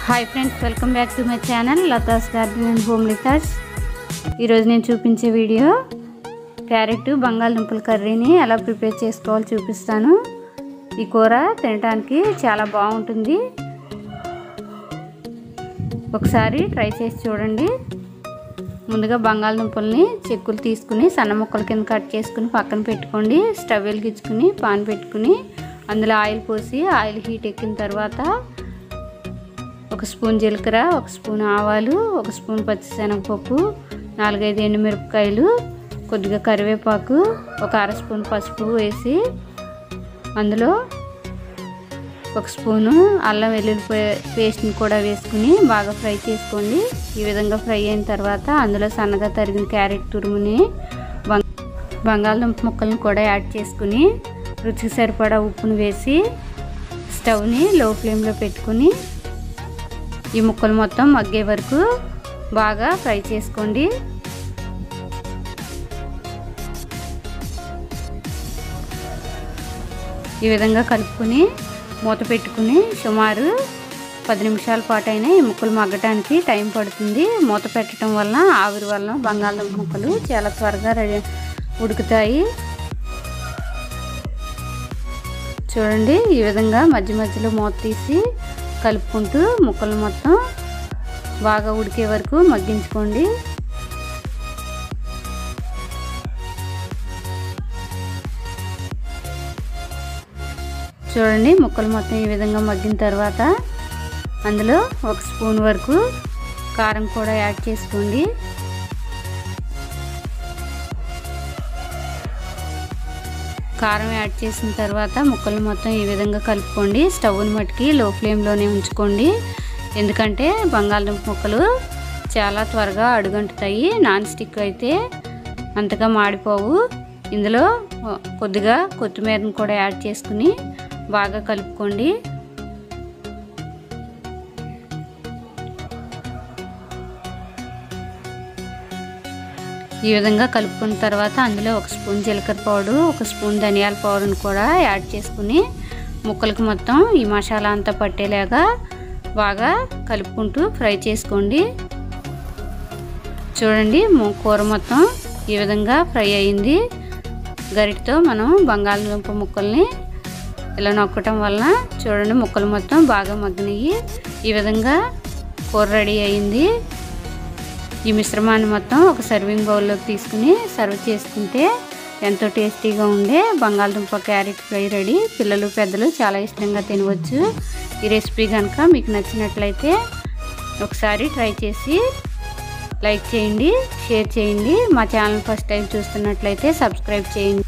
Hi friends, welcome back to my channel Latha's garden and హోమ్లీకర్స్. ఈరోజు నేను చూపించే వీడియో క్యారెట్ బంగాళదుంపల కర్రీని ఎలా ప్రిపేర్ చేసుకోవాలో చూపిస్తాను. ఈ కూర తినడానికి చాలా బాగుంటుంది. ఒకసారి ట్రై చేసి చూడండి. ముందుగా బంగాళదుంపల్ని చెక్కులు తీసుకుని సన్న ముక్కల కింద కట్ చేసుకుని పక్కన పెట్టుకోండి. స్టవ్ వెలిగించుకుని పాన్ పెట్టుకుని అందులో ఆయిల్ పోసి ఆయిల్ హీట్ ఎక్కిన తర్వాత ఒక స్పూన్ జీలకర్ర, ఒక స్పూన్ ఆవాలు, ఒక స్పూన్ పచ్చిశనగపప్పు, 4-5 ఎండుమిరపకాయలు, కొద్దిగా కరివేపాకు, ఒక అర స్పూన్ పసుపు వేసి అందులో ఒక స్పూను అల్లం వెల్లుల్లి పేస్ట్ని కూడా వేసుకుని బాగా ఫ్రై చేసుకోండి. ఈ విధంగా ఫ్రై అయిన తర్వాత అందులో సన్నగా తరిగిన క్యారెట్ తురుముని బంగాళదుంప ముక్కలను కూడా యాడ్ చేసుకుని రుచికి సరిపడా ఉప్పును వేసి స్టవ్ని లో ఫ్లేమ్లో పెట్టుకుని ఈ ముక్కలు మొత్తం మగ్గే వరకు బాగా ఫ్రై చేసుకోండి. ఈ విధంగా కలుపుకొని మూత పెట్టుకుని సుమారు 10 నిమిషాల పాటు అయినా ఈ ముక్కలు మగ్గటానికి టైం పడుతుంది. మూత పెట్టడం వల్ల ఆవిరి వల్ల బంగాళదుంప ముక్కలు చాలా త్వరగా ఉడుకుతాయి. చూడండి, ఈ విధంగా మధ్య మధ్యలో మూత తీసి కలుపుకుంటూ ముక్కలు మొత్తం బాగా ఉడికే వరకు మగ్గించుకోండి. చూడండి, ముక్కలు మొత్తం ఈ విధంగా మగ్గిన తర్వాత అందులో ఒక స్పూన్ వరకు కారం కూడా యాడ్ చేసుకోండి. కారం యాడ్ చేసిన తర్వాత ముక్కలు మొత్తం ఈ విధంగా కలుపుకోండి. స్టవ్ని మట్టుకి లో ఫ్లేమ్లోనే ఉంచుకోండి, ఎందుకంటే బంగాళదుంప ముక్కలు చాలా త్వరగా అడుగంటుతాయి. నాన్ స్టిక్ అయితే అంతగా మాడిపోవు. ఇందులో కొద్దిగా కొత్తిమీరను కూడా యాడ్ చేసుకుని బాగా కలుపుకోండి. ఈ విధంగా కలుపుకున్న తర్వాత అందులో ఒక స్పూన్ జీలకర్ర పౌడర్, ఒక స్పూన్ ధనియాల పౌడర్ని కూడా యాడ్ చేసుకుని ముక్కలకు మొత్తం ఈ మసాలా అంతా పట్టేలాగా బాగా కలుపుకుంటూ ఫ్రై చేసుకోండి. చూడండి, కూర మొత్తం ఈ విధంగా ఫ్రై అయింది. గరిటతో మనం బంగాళదుంప ముక్కల్ని ఇలా నొక్కటం వలన చూడండి ముక్కలు మొత్తం బాగా మగ్గినాయి. ఈ విధంగా కూర రెడీ అయింది. ఈ మిశ్రమాన్ని మొత్తం ఒక సర్వింగ్ బౌల్లోకి తీసుకుని సర్వ్ చేసుకుంటే ఎంతో టేస్టీగా ఉండే బంగాళదుంప క్యారెట్ ఫ్రై రెడీ. పిల్లలు పెద్దలు చాలా ఇష్టంగా తినవచ్చు. ఈ రెసిపీ కనుక మీకు నచ్చినట్లయితే ఒకసారి ట్రై చేసి లైక్ చేయండి, షేర్ చేయండి. మా ఛానల్ ఫస్ట్ టైం చూస్తున్నట్లయితే సబ్స్క్రైబ్ చేయండి.